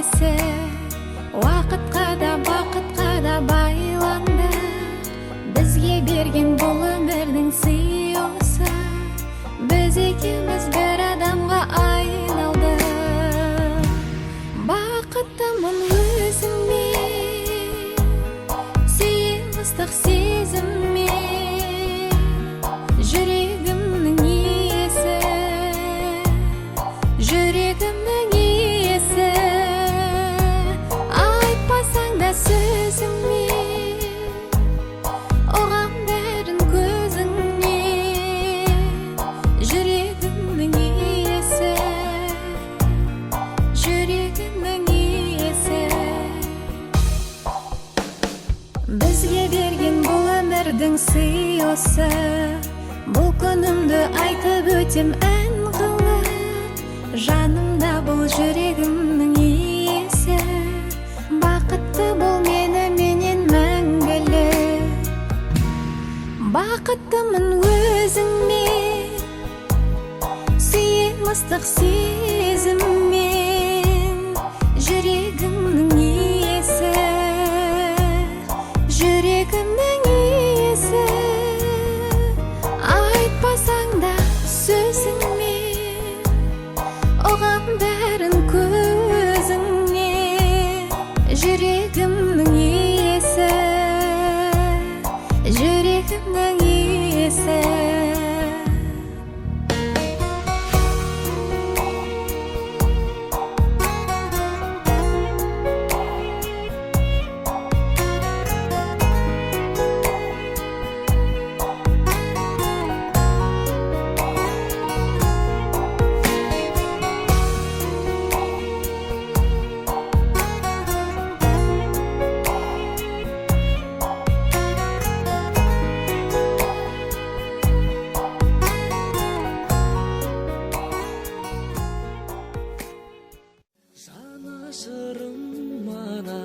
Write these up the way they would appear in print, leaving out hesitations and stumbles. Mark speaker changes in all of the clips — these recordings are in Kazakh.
Speaker 1: иесі, уақытқа да бақытқа да байланды. Бізге берген бұл өмірдің сыйы осы, біз екеуміз бір адамға айналды. Бақыттымын өзіңмен, сүйем ыстық сезіммен, жүрегімнің иесі, жүрегімнің иесі. Айтпасаң да сөзіңмен, оған бәрін көзіңмен, жүрегімнің иесі, жүрегімнің иесі. Бізге берген бұл өмірдің сыйы осы, бұл күнімді айтып өтем ән қылып. Жанымда бұл жүрегімнің иесі, бақытты бол меніменен мәңгілік. Бақыттымын өзіңмен, сүйем ыстық сезіммен, жүрегімнің иесі, жүрегімнің иесі. Айтпасаң да сөзіңмен, оған бәрін көзіңмен, жүрегімнің иесі, жүрегімнің иесі.
Speaker 2: Жанашырым ана,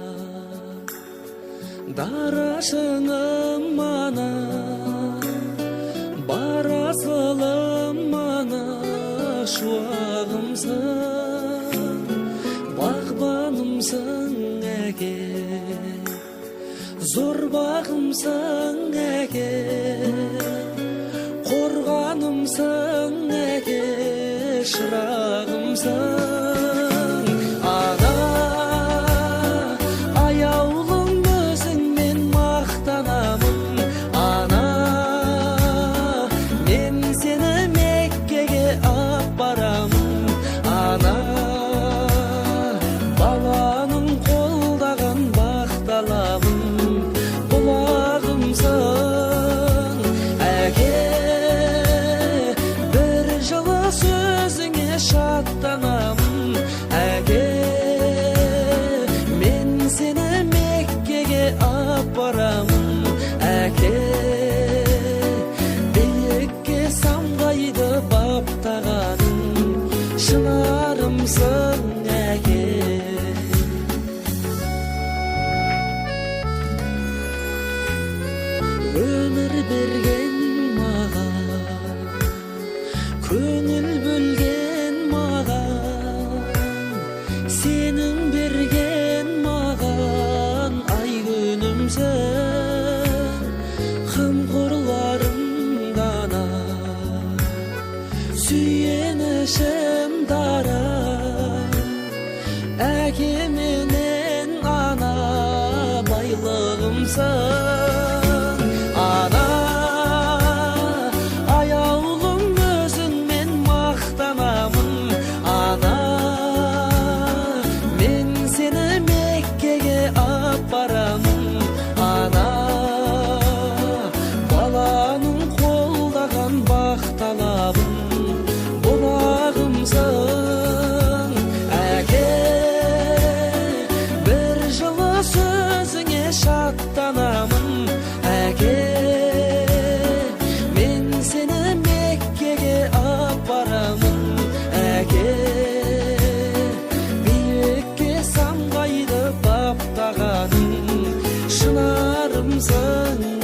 Speaker 2: дарашыңым ана, барасылым ана, шуағымсың, бағбанымсың әке, зор бағымсың әке, қорғанымсың әке, шырағымсың. Өмір берген маған, көңіл бөлген маған, сенің берген маған ай күнімсің, қамқорларым ғана, сүйенішім дара, әке менен ана байлығымсың. Шынарымсың